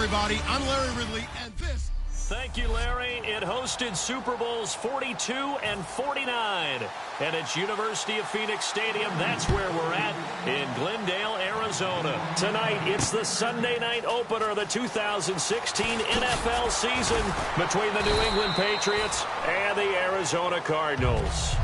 everybody. I'm Larry Ridley, and this... Thank you, Larry. It hosted Super Bowls 42 and 49. And it's University of Phoenix Stadium. That's where we're at in Glendale, Arizona. Tonight, it's the Sunday night opener of the 2016 NFL season between the New England Patriots and the Arizona Cardinals.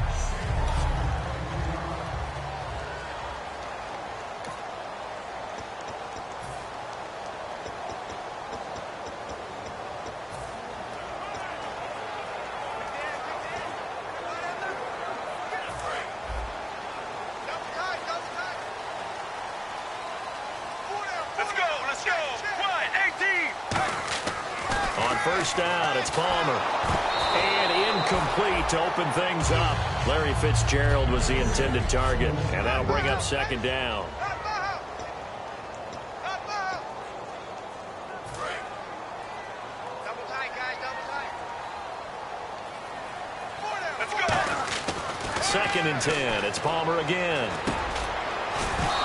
First down, it's Palmer. And incomplete to open things up. Larry Fitzgerald was the intended target, and that'll bring up second down. Second and 10, it's Palmer again.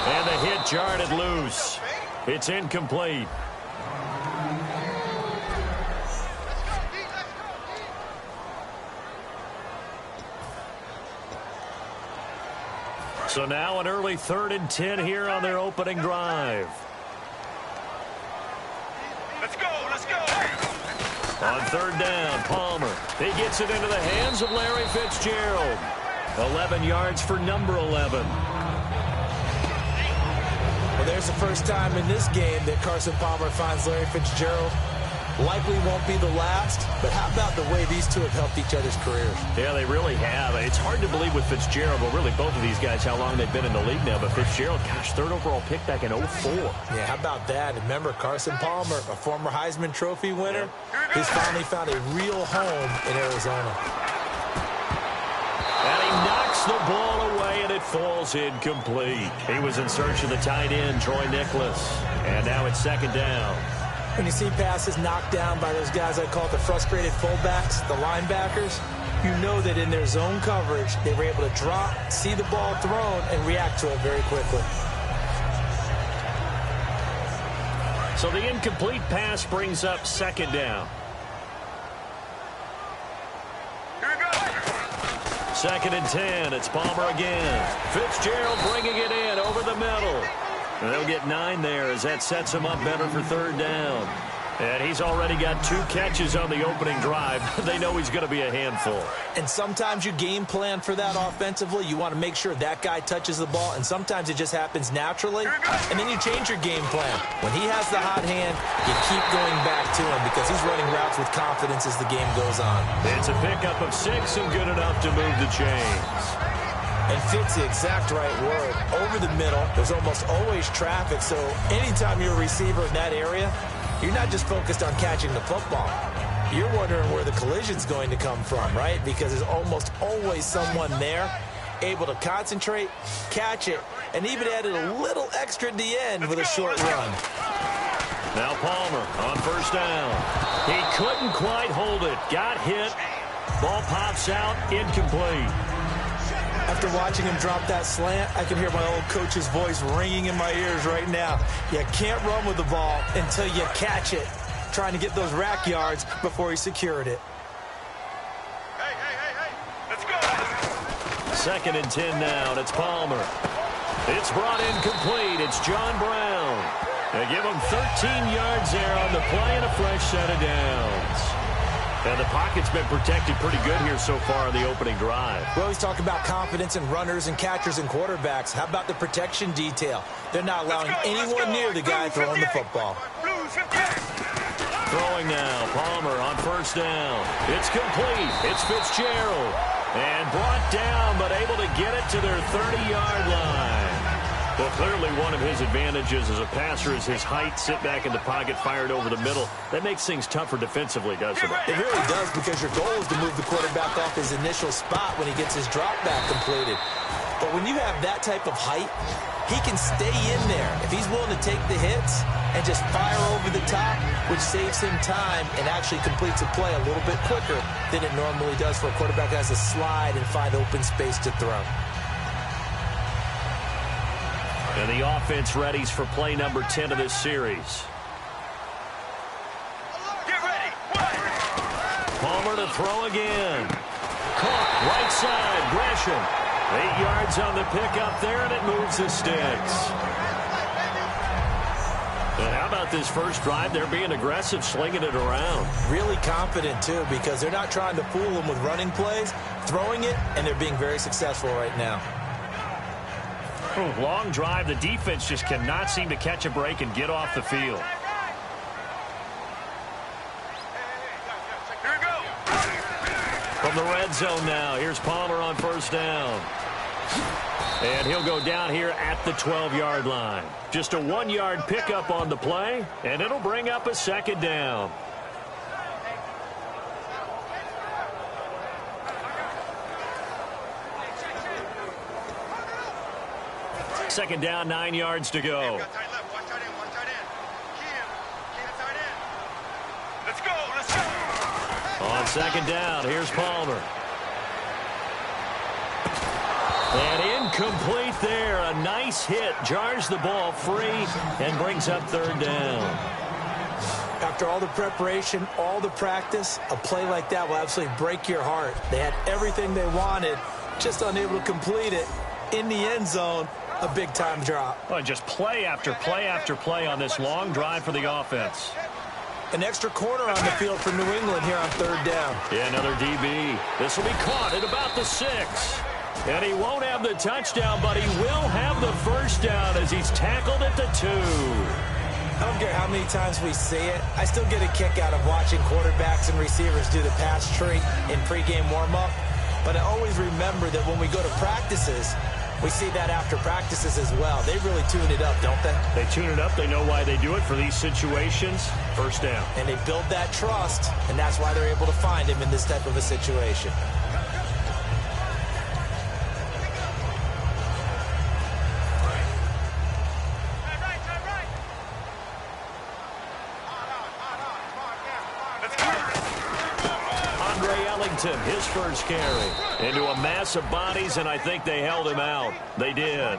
And the hit jarred it loose. It's incomplete. So now an early 3rd and 10 here on their opening drive. Let's go, let's go. On 3rd down, Palmer. He gets it into the hands of Larry Fitzgerald. 11 yards for number 11. Well, there's the first time in this game that Carson Palmer finds Larry Fitzgerald. Likely won't be the last, but how about the way these two have helped each other's careers? Yeah, they really have. It's hard to believe with Fitzgerald, but really both of these guys, how long they've been in the league now. But Fitzgerald, gosh, 3rd overall pick back in 2004. Yeah, how about that? And remember, Carson Palmer, a former Heisman Trophy winner, he's finally found a real home in Arizona. And he knocks the ball away, and it falls incomplete. He was in search of the tight end, Troy Nicholas. And now it's 2nd down. When you see passes knocked down by those guys, I call it the frustrated fullbacks, the linebackers, you know that in their zone coverage, they were able to drop, see the ball thrown, and react to it very quickly. So the incomplete pass brings up 2nd down. 2nd and 10, it's Palmer again. Fitzgerald bringing it in over the middle. And they'll get 9 there as that sets him up better for 3rd down. And he's already got 2 catches on the opening drive. They know he's going to be a handful. And sometimes you game plan for that offensively. You want to make sure that guy touches the ball, and sometimes it just happens naturally. And then you change your game plan. When he has the hot hand, you keep going back to him because he's running routes with confidence as the game goes on. It's a pickup of 6 and good enough to move the chains. And fit's the exact right word. Over the middle, there's almost always traffic, so anytime you're a receiver in that area, you're not just focused on catching the football. You're wondering where the collision's going to come from, right? Because there's almost always someone there able to concentrate, catch it, and even added a little extra at the end with a short run. Now Palmer on 1st down. He couldn't quite hold it. Got hit. Ball pops out. Incomplete. After watching him drop that slant, I can hear my old coach's voice ringing in my ears right now. You can't run with the ball until you catch it. Trying to get those rack yards before he secured it. Hey, let's go. 2nd and 10 now, and it's Palmer. It's brought in complete. It's John Brown. They give him 13 yards there on the play and a fresh set of downs. And the pocket's been protected pretty good here so far in the opening drive. We always talk about confidence in runners and catchers and quarterbacks. How about the protection detail? They're not allowing anyone near the guy throwing the football. Throwing now, Palmer on 1st down. It's complete. It's Fitzgerald. And brought down, but able to get it to their 30-yard line. Well, clearly one of his advantages as a passer is his height. Sit back in the pocket, fired over the middle. That makes things tougher defensively, doesn't it? It really does, because your goal is to move the quarterback off his initial spot when he gets his drop back completed. But when you have that type of height, he can stay in there if he's willing to take the hits and just fire over the top, which saves him time and actually completes a play a little bit quicker than it normally does for a quarterback that has to slide and find open space to throw. And the offense readies for play number 10 of this series. throw again. Caught right side. Gresham. 8 yards on the pickup there, and it moves the sticks. And how about this first drive? They're being aggressive, slinging it around. Really confident, too, because they're not trying to fool them with running plays, throwing it, and they're being very successful right now. Long drive. The defense just cannot seem to catch a break and get off the field. From the red zone now, here's Palmer on first down. And he'll go down here at the 12-yard line. Just a 1-yard pickup on the play, and it'll bring up a second down. Second down, 9 yards to go. Let's go. On second down, here's Palmer. And incomplete there. A nice hit. Jars the ball free and brings up third down. After all the preparation, all the practice, a play like that will absolutely break your heart. They had everything they wanted, just unable to complete it. In the end zone, a big-time drop. Oh, just play after play after play on this long drive for the offense. An extra corner on the field for New England here on third down. Yeah, another DB. This will be caught at about the 6. And he won't have the touchdown, but he will have the first down as he's tackled at the 2. I don't care how many times we see it. I still get a kick out of watching quarterbacks and receivers do the pass tree in pregame warm-up. But I always remember that when we go to practices, we see that after practices as well. They really tune it up, don't they? They tune it up. They know why they do it for these situations. First down. And they build that trust, and that's why they're able to find him in this type of a situation. His first carry into a mass of bodies, and I think they held him out. They did.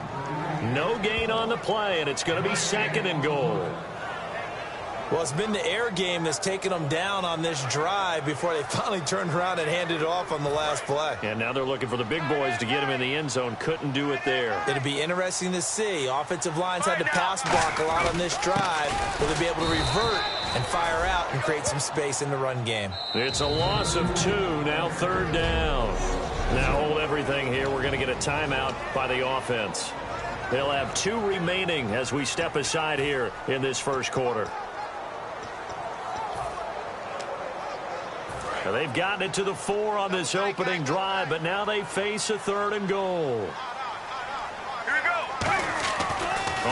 No gain on the play, and it's going to be second and goal. Well, it's been the air game that's taken them down on this drive before they finally turned around and handed it off on the last play. And now they're looking for the big boys to get him in the end zone. Couldn't do it there. It'll be interesting to see. Offensive lines had to pass block a lot on this drive. Will they be able to revert and fire out and create some space in the run game? It's a loss of 2, now third down. Now hold everything here. We're going to get a timeout by the offense. They'll have 2 remaining as we step aside here in this first quarter. Now they've gotten it to the 4 on this opening drive, but now they face a third and goal. Here we go.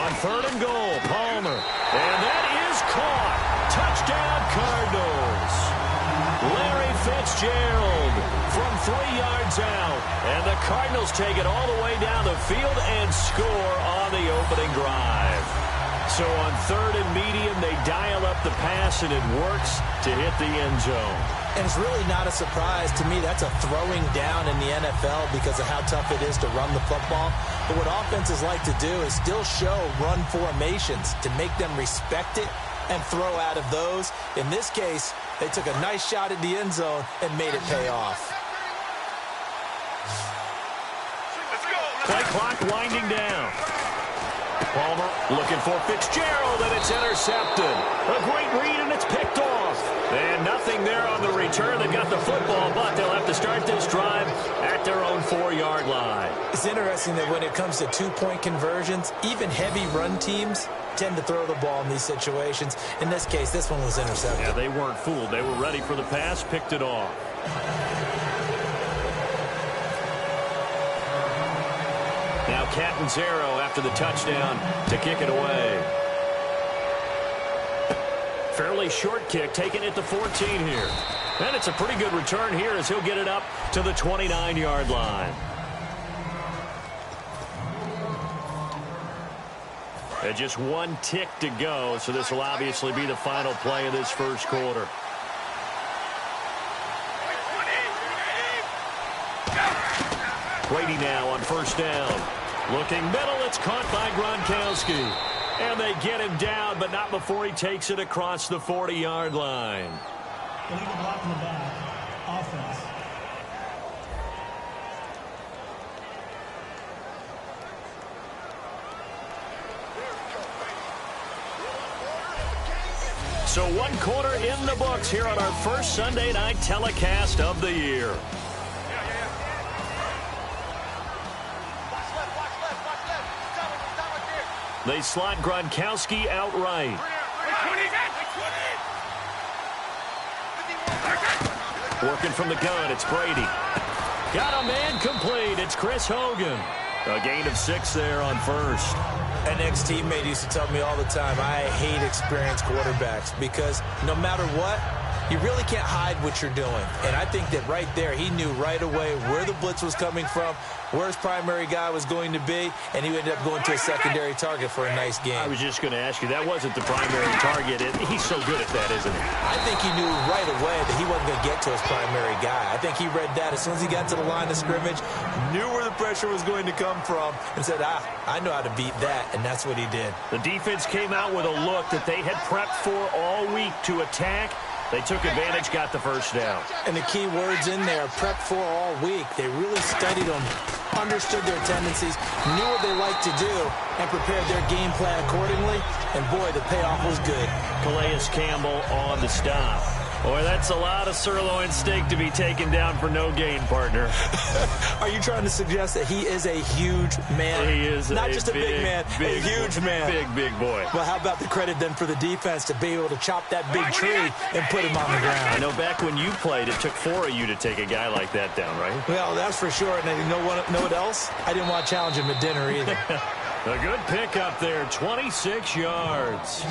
On third and goal, Palmer. And that is caught. Touchdown, Cardinals. Larry Fitzgerald from 3 yards out. And the Cardinals take it all the way down the field and score on the opening drive. So on third and medium, they dial up the pass, and it works to hit the end zone. And it's really not a surprise to me. That's a throwing down in the NFL because of how tough it is to run the football. But what offenses like to do is still show run formations to make them respect it and throw out of those. In this case, they took a nice shot at the end zone and made it pay off. Let's go. Play clock winding down. Palmer looking for Fitzgerald, and it's intercepted. A great read, and it's picked off. And nothing there on the return. They got the football, but they'll have to start this drive at their own 4-yard line. It's interesting that when it comes to 2-point conversions, even heavy run teams tend to throw the ball in these situations. In this case, this one was intercepted. Yeah, they weren't fooled. They were ready for the pass, picked it off. Now Catanzaro after the touchdown to kick it away. Fairly short kick, taking it to 14 here. And it's a pretty good return here as he'll get it up to the 29-yard line. And just 1 tick to go, so this will obviously be the final play of this first quarter. Brady now on first down. Looking middle, it's caught by Gronkowski. And they get him down, but not before he takes it across the 40-yard line. Illegal block in the back. offense. So 1 quarter in the books here on our first Sunday night telecast of the year. Watch left, watch left, watch left. Stop right there. They slot Gronkowski outright. Working from the gun, it's Brady. Got a man complete. It's Chris Hogan. A gain of 6 there on first. An ex-teammate used to tell me all the time, I hate experienced quarterbacks because no matter what, you really can't hide what you're doing. And I think that right there, he knew right away where the blitz was coming from, where his primary guy was going to be, and he ended up going to a secondary target for a nice game. I was just going to ask you, that wasn't the primary target. He's so good at that, isn't he? I think he knew right away that he wasn't going to get to his primary guy. I think he read that as soon as he got to the line of scrimmage, knew where the pressure was going to come from, and said, I know how to beat that, and that's what he did. The defense came out with a look that they had prepped for all week to attack. They took advantage, got the first down. And the key words in there, prepped for all week. They really studied them, understood their tendencies, knew what they liked to do, and prepared their game plan accordingly. And, boy, the payoff was good. Calais Campbell on the stop. Boy, that's a lot of sirloin steak to be taken down for no gain, partner. Are you trying to suggest that he is a huge man? He is not just a big man, a huge man. Big boy. Well, how about the credit then for the defense to be able to chop that big tree and put him on the ground? I know back when you played, it took 4 of you to take a guy like that down, right? Well, that's for sure. And you know what else? I didn't want to challenge him at dinner either. A good pickup there, 26 yards.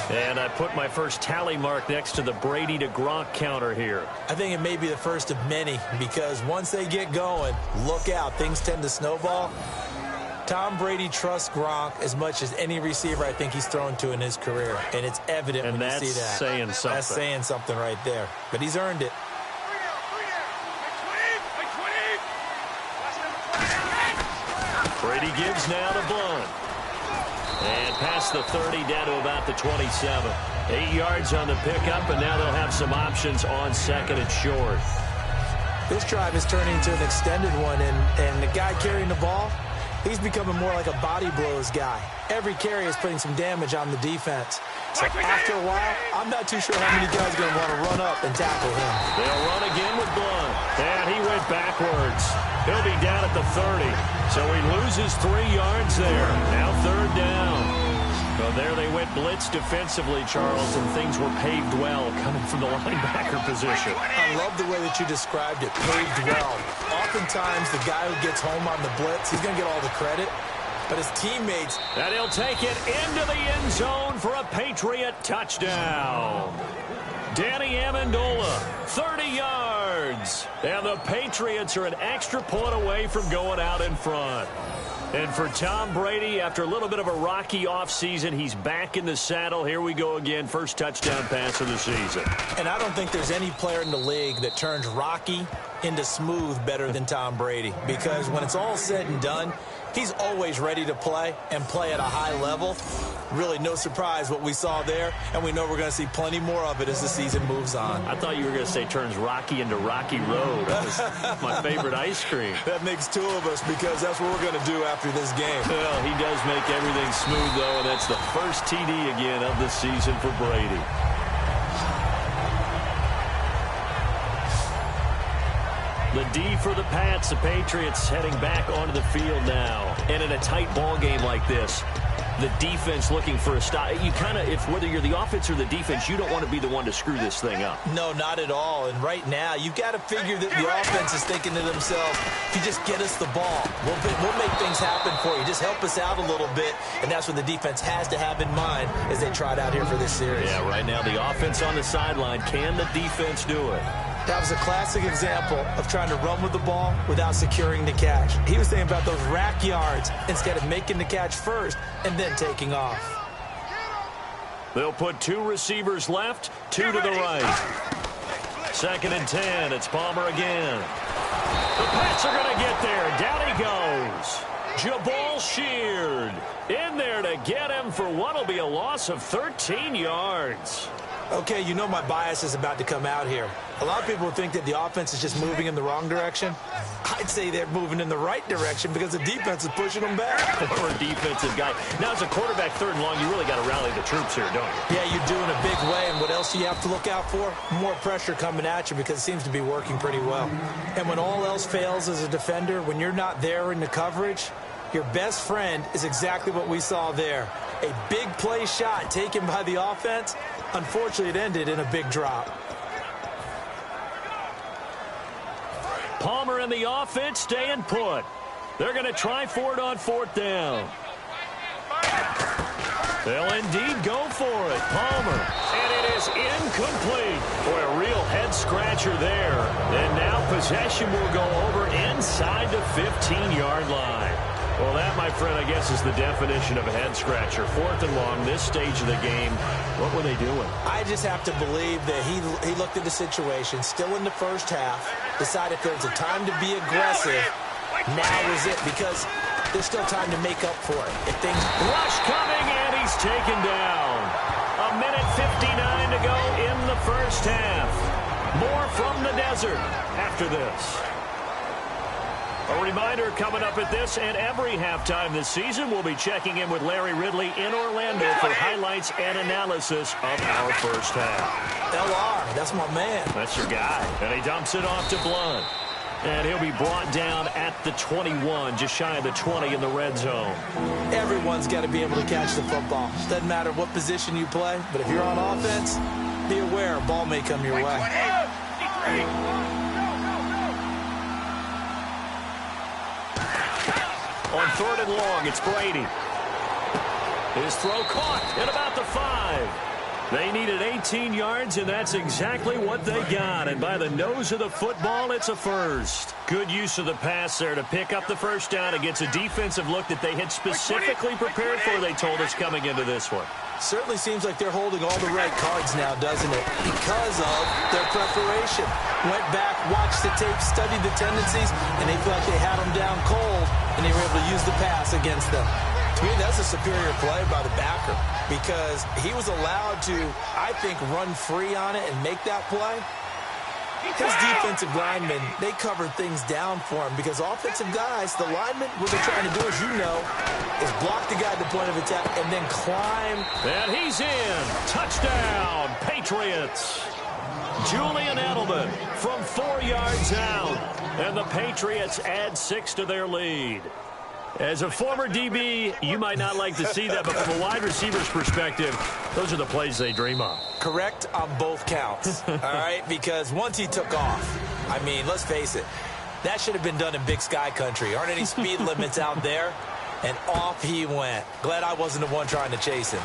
And I put my first tally mark next to the Brady to Gronk counter here. I think it may be the first of many because once they get going, look out. Things tend to snowball. Tom Brady trusts Gronk as much as any receiver I think he's thrown to in his career. And it's evident when you see that. That's saying something. That's saying something right there. But he's earned it. Brady gives now to Blunt. And past the 30 down to about the 27. 8 yards on the pickup, and now they'll have some options on second and short. This drive is turning into an extended one, and the guy carrying the ball, he's becoming more like a body blows guy. Every carry is putting some damage on the defense. So after a while, I'm not too sure how many guys are going to want to run up and tackle him. They'll run again with Blunt. And he went backwards. He'll be down at the 30. So he loses 3 yards there. Now third down. Well, there they went blitz defensively, Charles, and things were paved well coming from the linebacker position. I love the way that you described it, paved well. Oftentimes, the guy who gets home on the blitz, he's going to get all the credit. But his teammates... And he'll take it into the end zone for a Patriot touchdown. Danny Amendola, 30 yards. And the Patriots are an extra point away from going out in front. And for Tom Brady, after a little bit of a rocky offseason, he's back in the saddle. Here we go again. First touchdown pass of the season. And I don't think there's any player in the league that turns rocky into smooth better than Tom Brady. Because when it's all said and done, he's always ready to play and play at a high level. Really no surprise what we saw there, and we know we're going to see plenty more of it as the season moves on. I thought you were going to say turns Rocky into Rocky Road. That was my favorite ice cream. That makes 2 of us because that's what we're going to do after this game. Well, he does make everything smooth, though, and that's the first TD again of the season for Brady. The D for the Pats, the Patriots heading back onto the field now. And in a tight ball game like this, the defense looking for a stop. You kind of, if whether you're the offense or the defense, you don't want to be the one to screw this thing up. No, not at all. And right now, you've got to figure that the offense is thinking to themselves, if you just get us the ball, we'll make things happen for you. Just help us out a little bit. And that's what the defense has to have in mind as they try it out here for this series. Yeah, right now the offense on the sideline. Can the defense do it? That was a classic example of trying to run with the ball without securing the catch. He was thinking about those rack yards instead of making the catch first and then taking off. They'll put 2 receivers left, 2 to the right. Second and 10. It's Palmer again. The Pats are going to get there. Down he goes. Jabal Sheard in there to get him for what will be a loss of 13 yards. Okay, you know my bias is about to come out here. A lot of people think that the offense is just moving in the wrong direction. I'd say they're moving in the right direction because the defense is pushing them back. Or a defensive guy. Now, as a quarterback, 3rd and long, you really got to rally the troops here, don't you? Yeah, you do in a big way. And what else do you have to look out for? More pressure coming at you because it seems to be working pretty well. And when all else fails as a defender, when you're not there in the coverage, your best friend is exactly what we saw there. A big play shot taken by the offense. Unfortunately, it ended in a big drop. Palmer and the offense staying put. They're going to try for it on 4th down. They'll indeed go for it. Palmer. And it is incomplete. Boy, a real head-scratcher there. And now possession will go over inside the 15-yard line. Well, that, my friend, I guess is the definition of a head-scratcher. 4th and long, this stage of the game. What were they doing? I just have to believe that he looked at the situation, still in the first half, decided if there's a time to be aggressive, now is it, because there's still time to make up for it. If things... Rush coming, and he's taken down. A minute 59 to go in the first half. More from the desert after this. A reminder coming up at this and every halftime this season, we'll be checking in with Larry Ridley in Orlando for highlights and analysis of our first half. LR, that's my man. That's your guy. And he dumps it off to Blunt. And he'll be brought down at the 21, just shy of the 20 in the red zone. Everyone's got to be able to catch the football. Doesn't matter what position you play, but if you're on offense, be aware a ball may come your way. On 3rd and long, it's Brady. His throw caught at about the 5. They needed 18 yards, and that's exactly what they got. And by the nose of the football, it's a first. Good use of the pass there to pick up the first down against a defensive look that they had specifically prepared for, they told us, coming into this one. Certainly seems like they're holding all the right cards now, doesn't it? Because of their preparation. Went back, watched the tape, studied the tendencies, and they feel like they had them down cold, and they were able to use the pass against them. To me, that's a superior play by the backer because he was allowed to, I think, run free on it and make that play. His defensive linemen, they covered things down for him because offensive guys, the linemen, what they're trying to do, as you know, is block the guy at the point of attack and then climb. And he's in. Touchdown, Patriots. Julian Edelman from 4 yards out. And the Patriots add 6 to their lead. As a former DB, you might not like to see that, but from a wide receiver's perspective, those are the plays they dream of. Correct on both counts, all right? Because once he took off, I mean, let's face it, that should have been done in Big Sky Country. Aren't any speed limits out there? And off he went. Glad I wasn't the one trying to chase him.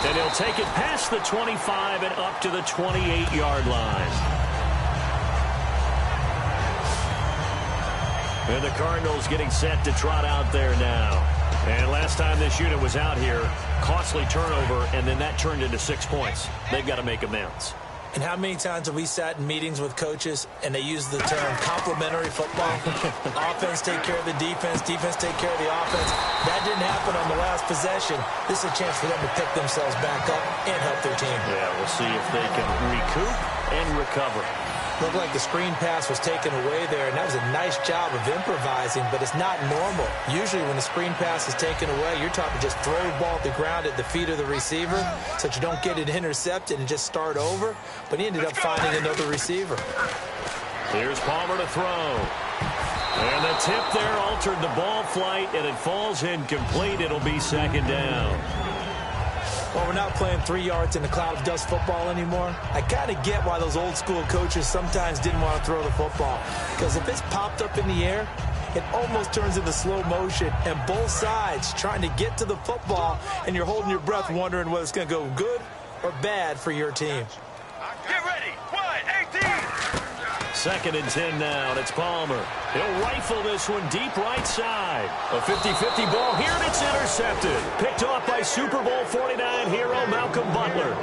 And he'll take it past the 25 and up to the 28-yard line. And the Cardinals getting set to trot out there now. And last time this unit was out here, costly turnover, and then that turned into 6 points. They've got to make amends. And how many times have we sat in meetings with coaches and they use the term complementary football? Offense take care of the defense, defense take care of the offense. That didn't happen on the last possession. This is a chance for them to pick themselves back up and help their team. Yeah, we'll see if they can recoup and recover. Looked like the screen pass was taken away there, and that was a nice job of improvising, but it's not normal. Usually when the screen pass is taken away, you're taught to just throw the ball at the ground at the feet of the receiver so that you don't get it intercepted and just start over, but he ended up finding another receiver. Here's Palmer to throw. And the tip there altered the ball flight, and it falls incomplete. It'll be 2nd down. Well, we're not playing 3 yards in a cloud of dust football anymore. I kind of get why those old school coaches sometimes didn't want to throw the football. Because if it's popped up in the air, it almost turns into slow motion. And both sides trying to get to the football, and you're holding your breath wondering whether it's going to go good or bad for your team. Get ready. 1-18. 2nd and 10 now, and it's Palmer. He'll rifle this one deep right side. A 50-50 ball here, and it's intercepted. Picked off by Super Bowl 49 hero Malcolm Butler.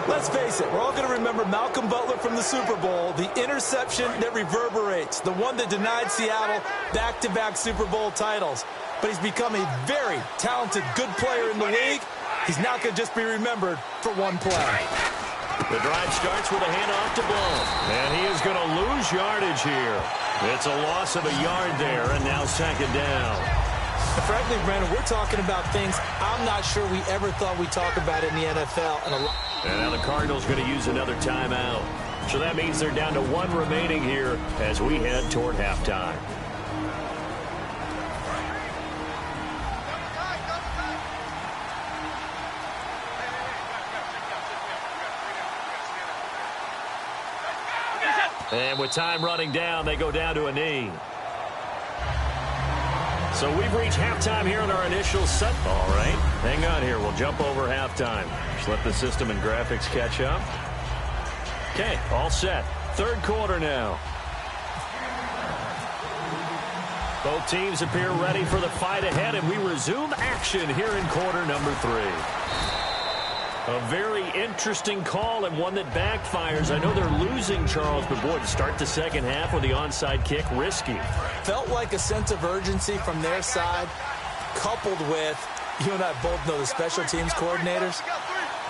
Let's face it, we're all going to remember Malcolm Butler from the Super Bowl, the interception that reverberates, the one that denied Seattle back-to-back Super Bowl titles. But he's become a very talented, good player in the league, He's not going to just be remembered for one play. The drive starts with a handoff to Blount. And he is going to lose yardage here. It's a loss of a yard there, and now second down. Frankly, Brandon, we're talking about things I'm not sure we ever thought we'd talk about in the NFL. And now the Cardinals going to use another timeout. So that means they're down to one remaining here as we head toward halftime. And with time running down, they go down to a knee. So we've reached halftime here in our initial set. All right, hang on here. We'll jump over halftime. Just let the system and graphics catch up. Okay, all set. Third quarter now. Both teams appear ready for the fight ahead, and we resume action here in quarter number 3. A very interesting call and one that backfires. I know they're losing, Charles, but boy, to start the second half with the onside kick, risky. Felt like a sense of urgency from their side, coupled with, you and I both know the special teams coordinators,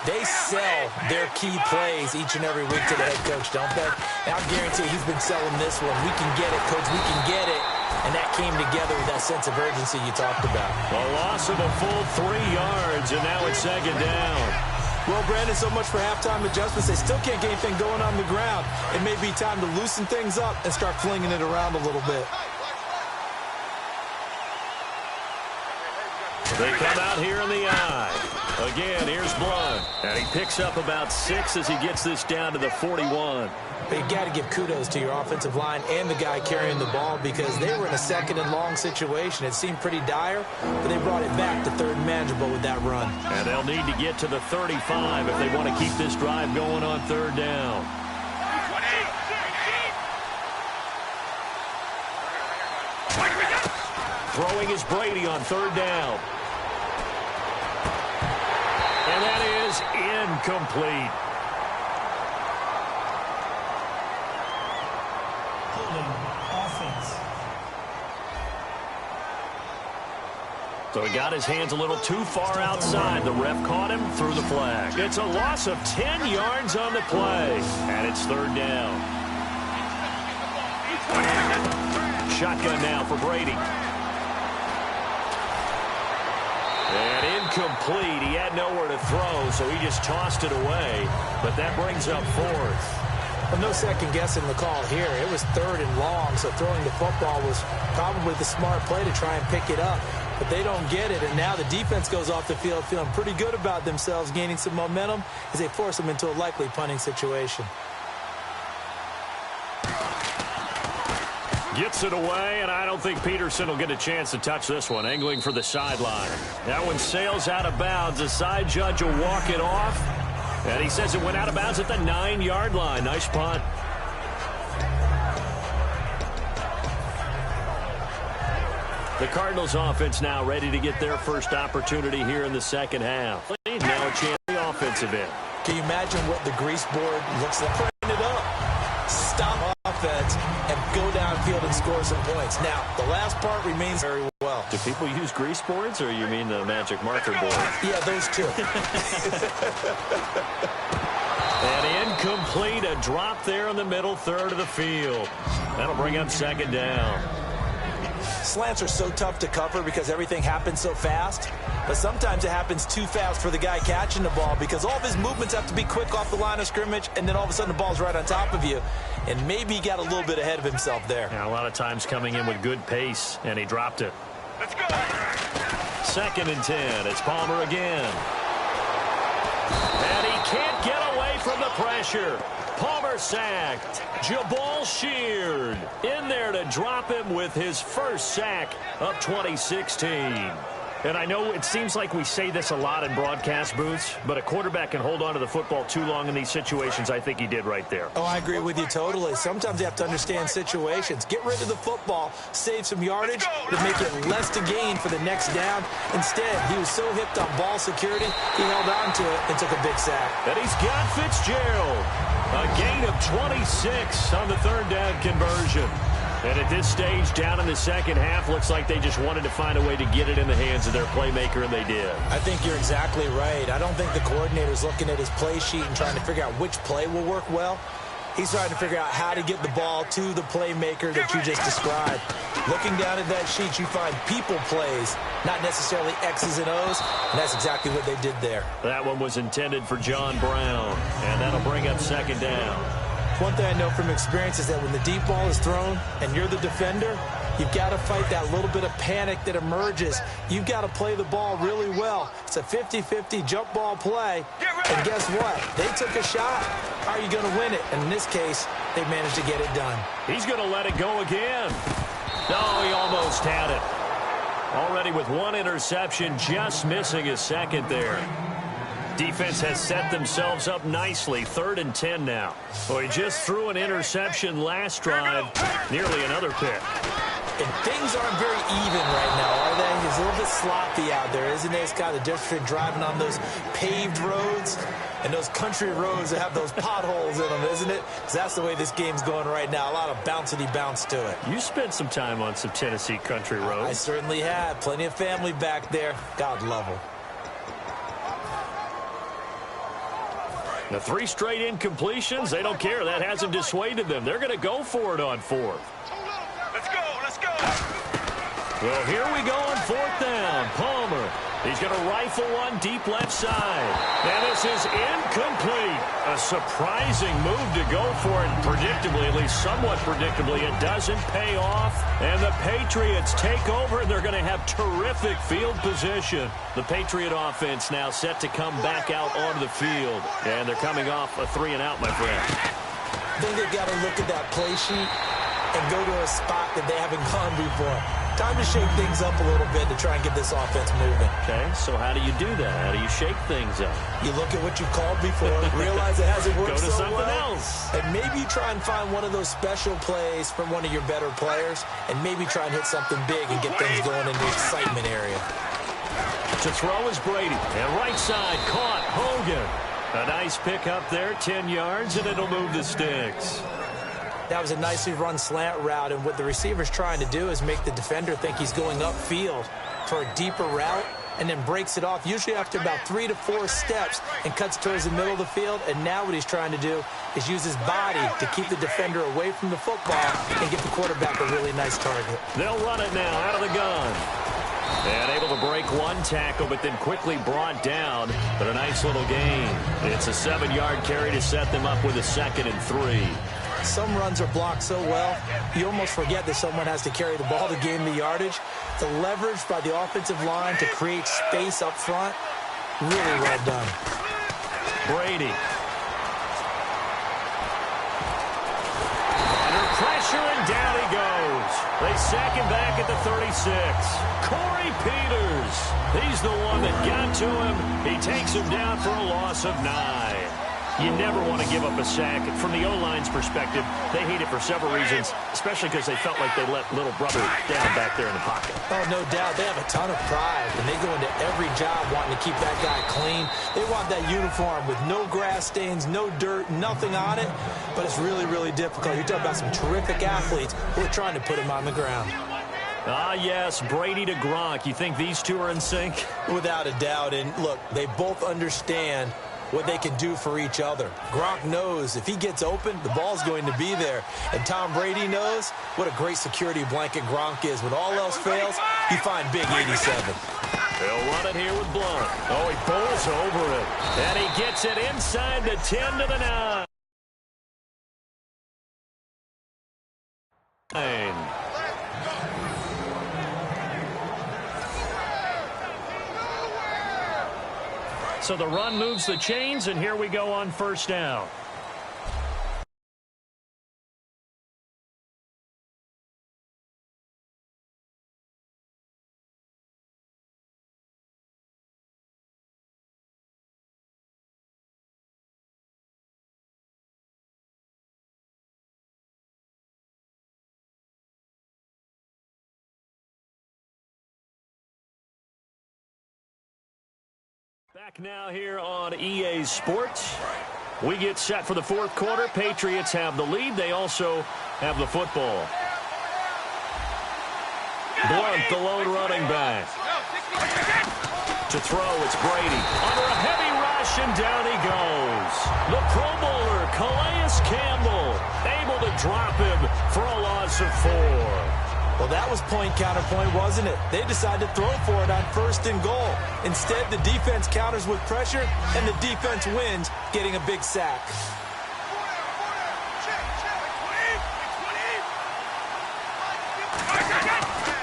they sell their key plays each and every week to the head coach, don't they? And I guarantee he's been selling this one. We can get it, coach, we can get it. And that came together with that sense of urgency you talked about. A loss of a full 3 yards, and now it's second down. Well, Brandon, so much for halftime adjustments. They still can't get anything going on the ground. It may be time to loosen things up and start flinging it around a little bit. They come out here in the eye. Again, here's Blount. And he picks up about 6 as he gets this down to the 41. But you got to give kudos to your offensive line and the guy carrying the ball because they were in a second and long situation. It seemed pretty dire, but they brought it back to third and manageable with that run. And they'll need to get to the 35 if they want to keep this drive going on third down. Throwing is Brady on third down. And that is incomplete. So he got his hands a little too far outside. The ref caught him, threw the flag. It's a loss of 10 yards on the play. And it's third down. Shotgun now for Brady. And incomplete. He had nowhere to throw, so he just tossed it away. But that brings up fourth. Well, no second guessing the call here. It was third and long, so throwing the football was probably the smart play to try and pick it up. But they don't get it, and now the defense goes off the field feeling pretty good about themselves, gaining some momentum as they force them into a likely punting situation. Gets it away, and I don't think Peterson will get a chance to touch this one. Angling for the sideline. That one sails out of bounds. The side judge will walk it off. And he says it went out of bounds at the 9-yard line. Nice punt. The Cardinals offense now ready to get their first opportunity here in the second half. Now a chance for the offensive end. Can you imagine what the grease board looks like? Print it up. Stop offense and go downfield and score some points. Now, the last part remains very well. Do people use grease boards, or you mean the magic marker board? Yeah, those two. And incomplete, a drop there in the middle third of the field. That'll bring up second down. Slants are so tough to cover because everything happens so fast. But sometimes it happens too fast for the guy catching the ball because all of his movements have to be quick off the line of scrimmage, and then all of a sudden the ball's right on top of you. And maybe he got a little bit ahead of himself there. Yeah, a lot of times coming in with good pace, and he dropped it. Let's go. Second and 10. It's Palmer again. And he can't get away from the pressure. Palmer sacked. Jabal Sheard in there to drop him with his first sack of 2016. And I know it seems like we say this a lot in broadcast booths, but a quarterback can hold on to the football too long in these situations. I think he did right there. Oh, I agree with you totally. Sometimes you have to understand situations. Get rid of the football, save some yardage to make it less to gain for the next down. Instead, he was so hipped on ball security, he held on to it and took a big sack. And he's got Fitzgerald. A gain of 26 on the third down conversion. And at this stage, down in the second half, looks like they just wanted to find a way to get it in the hands of their playmaker, and they did. I think you're exactly right. I don't think the coordinator's looking at his play sheet and trying to figure out which play will work well. He's trying to figure out how to get the ball to the playmaker that you just described. Looking down at that sheet, you find people plays, not necessarily X's and O's, and that's exactly what they did there. That one was intended for John Brown, and that'll bring up second down. One thing I know from experience is that when the deep ball is thrown and you're the defender, you've got to fight that little bit of panic that emerges. You've got to play the ball really well. It's a 50-50 jump ball play. And guess what? They took a shot. How are you going to win it? And in this case, they managed to get it done. He's going to let it go again. No, he almost had it. Already with one interception, just missing his second there. Defense has set themselves up nicely. 3rd and 10 now. Well, he just threw an interception last drive. Nearly another pick. And things aren't very even right now, are they? It's a little bit sloppy out there, isn't it? It's kind of different between driving on those paved roads and those country roads that have those potholes in them, isn't it? Because that's the way this game's going right now. A lot of bouncy bounce to it. You spent some time on some Tennessee country roads. I certainly have. Plenty of family back there. God love them. The 3 straight incompletions, they don't care. That hasn't dissuaded them. They're going to go for it on 4th. Let's go, let's go. Well, here we go on 4th down. Palmer, he's going to rifle one deep left side. And this is incomplete. A surprising move to go for it. Predictably, at least somewhat predictably, it doesn't pay off. And the Patriots take over, and they're going to have terrific field position. The Patriot offense now set to come back out onto the field. And they're coming off a 3-and-out, my friend. I think they've got to look at that play sheet and go to a spot that they haven't gone before. Time to shake things up a little bit to try and get this offense moving. Okay, so how do you do that? How do you shake things up? You look at what you've called before, realize it hasn't worked Go to so something well, else. and maybe you try and find one of those special plays from one of your better players, and maybe try and hit something big and get things going in the excitement area. To throw is Brady, and right side caught Hogan. A nice pick up there, 10 yards, and it'll move the sticks. That was a nicely run slant route, and what the receiver's trying to do is make the defender think he's going upfield for a deeper route, and then breaks it off, usually after about 3 to 4 steps, and cuts towards the middle of the field. And now what he's trying to do is use his body to keep the defender away from the football and get the quarterback a really nice target. They'll run it now out of the gun. And able to break one tackle, but then quickly brought down. But a nice little gain. It's a 7-yard carry to set them up with a 2nd and 3. Some runs are blocked so well, you almost forget that someone has to carry the ball to gain the yardage. The leverage by the offensive line to create space up front, really well done. Brady. Under pressure, and down he goes. They sack him back at the 36. Corey Peters. He's the one that got to him. He takes him down for a loss of 9. You never want to give up a sack. From the O-line's perspective, they hate it for several reasons, especially because they felt like they let little brother down back there in the pocket. Oh, no doubt. They have a ton of pride, and they go into every job wanting to keep that guy clean. They want that uniform with no grass stains, no dirt, nothing on it, but it's really, really difficult. You're talking about some terrific athletes who are trying to put him on the ground. Ah, yes, Brady to Gronk. You think these two are in sync? Without a doubt, and look, they both understand what they can do for each other. Gronk knows if he gets open, the ball's going to be there. And Tom Brady knows what a great security blanket Gronk is. When all else fails, you find Big 87. They'll run it here with Blunt. Oh, he bowls over it. And he gets it inside the 10 to the 9. So the run moves the chains, and here we go on 1st down. Back now here on EA Sports. We get set for the 4th quarter. Patriots have the lead. They also have the football. Blunt, the lone running back. To throw, it's Brady. Under a heavy rush, and down he goes. The Pro Bowler, Calais Campbell, able to drop him for a loss of 4. Well, that was point-counterpoint, wasn't it? They decided to throw for it on 1st and goal. Instead, the defense counters with pressure, and the defense wins, getting a big sack.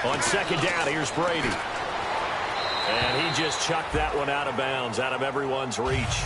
On 2nd down, here's Brady. And he just chucked that one out of bounds, out of everyone's reach.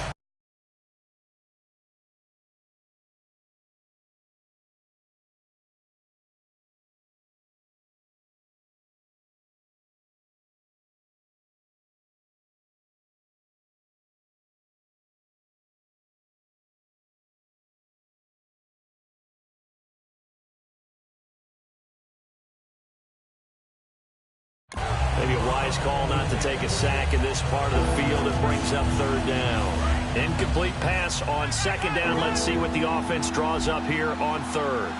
Maybe a wise call not to take a sack in this part of the field. It brings up 3rd down. Incomplete pass on 2nd down. Let's see what the offense draws up here on 3rd.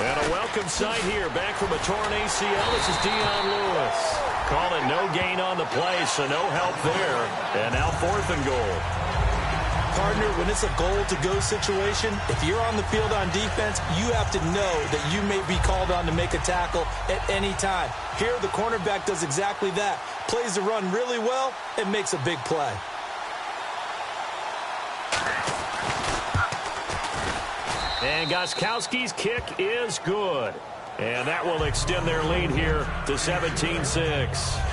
And a welcome sight here. Back from a torn ACL, this is Dion Lewis. Call it no gain on the play, so no help there. And now 4th and goal. Partner, when it's a goal-to-go situation, if you're on the field on defense, you have to know that you may be called on to make a tackle at any time. Here, the cornerback does exactly that. Plays the run really well and makes a big play. And Gostkowski's kick is good. And that will extend their lead here to 17-6.